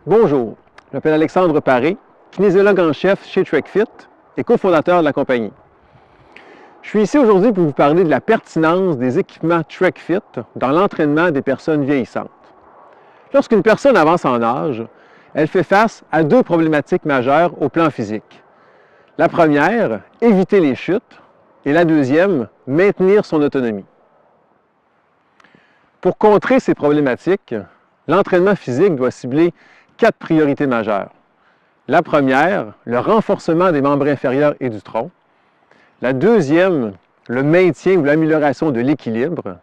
Bonjour, je m'appelle Alexandre Paré, kinésiologue en chef chez TrekFit et cofondateur de la compagnie. Je suis ici aujourd'hui pour vous parler de la pertinence des équipements TrekFit dans l'entraînement des personnes vieillissantes. Lorsqu'une personne avance en âge, elle fait face à deux problématiques majeures au plan physique. La première, éviter les chutes, et la deuxième, maintenir son autonomie. Pour contrer ces problématiques, l'entraînement physique doit cibler 4 priorités majeures. La première, le renforcement des membres inférieurs et du tronc. La deuxième, le maintien ou l'amélioration de l'équilibre.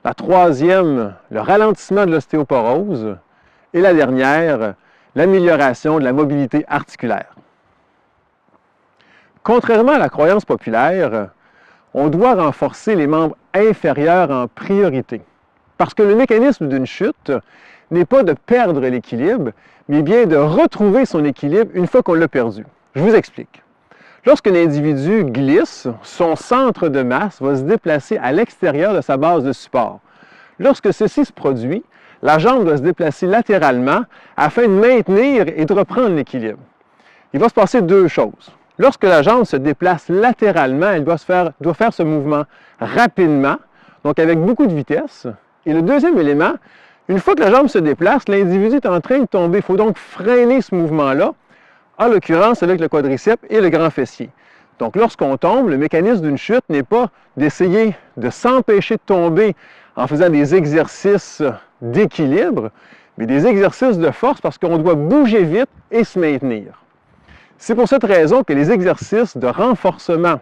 La troisième, le ralentissement de l'ostéoporose. Et la dernière, l'amélioration de la mobilité articulaire. Contrairement à la croyance populaire, on doit renforcer les membres inférieurs en priorité. Parce que le mécanisme d'une chute n'est pas de perdre l'équilibre, mais bien de retrouver son équilibre une fois qu'on l'a perdu. Je vous explique. Lorsqu'un individu glisse, son centre de masse va se déplacer à l'extérieur de sa base de support. Lorsque ceci se produit, la jambe doit se déplacer latéralement afin de maintenir et de reprendre l'équilibre. Il va se passer deux choses. Lorsque la jambe se déplace latéralement, elle doit faire ce mouvement rapidement, donc avec beaucoup de vitesse. Et le deuxième élément, une fois que la jambe se déplace, l'individu est en train de tomber. Il faut donc freiner ce mouvement-là, en l'occurrence avec le quadriceps et le grand fessier. Donc lorsqu'on tombe, le mécanisme d'une chute n'est pas d'essayer de s'empêcher de tomber en faisant des exercices d'équilibre, mais des exercices de force parce qu'on doit bouger vite et se maintenir. C'est pour cette raison que les exercices de renforcement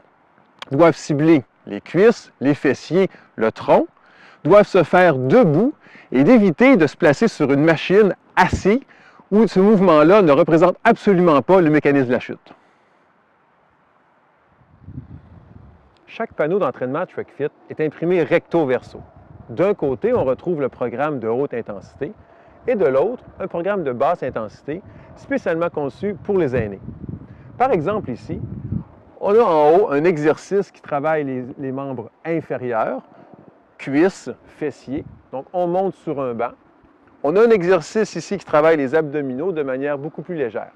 doivent cibler les cuisses, les fessiers, le tronc, doivent se faire debout et d'éviter de se placer sur une machine assis où ce mouvement-là ne représente absolument pas le mécanisme de la chute. Chaque panneau d'entraînement TrekFit est imprimé recto-verso. D'un côté, on retrouve le programme de haute intensité et de l'autre, un programme de basse intensité spécialement conçu pour les aînés. Par exemple ici, on a en haut un exercice qui travaille les membres inférieurs, cuisses, fessiers. Donc, on monte sur un banc. On a un exercice ici qui travaille les abdominaux de manière beaucoup plus légère.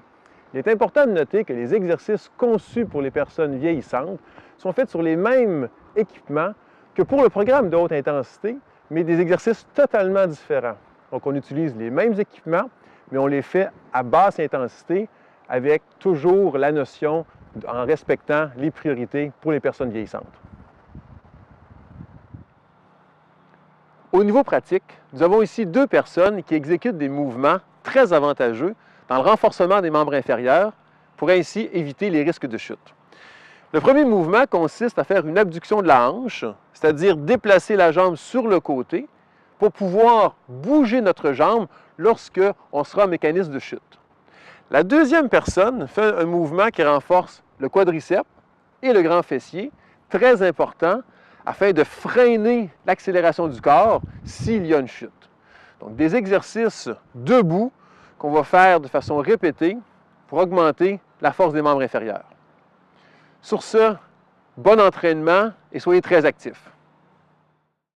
Il est important de noter que les exercices conçus pour les personnes vieillissantes sont faits sur les mêmes équipements que pour le programme de haute intensité, mais des exercices totalement différents. Donc, on utilise les mêmes équipements, mais on les fait à basse intensité avec toujours la notion en respectant les priorités pour les personnes vieillissantes. Au niveau pratique, nous avons ici deux personnes qui exécutent des mouvements très avantageux dans le renforcement des membres inférieurs pour ainsi éviter les risques de chute. Le premier mouvement consiste à faire une abduction de la hanche, c'est-à-dire déplacer la jambe sur le côté pour pouvoir bouger notre jambe lorsque on sera en mécanisme de chute. La deuxième personne fait un mouvement qui renforce le quadriceps et le grand fessier, très important, afin de freiner l'accélération du corps s'il y a une chute. Donc, des exercices debout qu'on va faire de façon répétée pour augmenter la force des membres inférieurs. Sur ce, bon entraînement et soyez très actifs.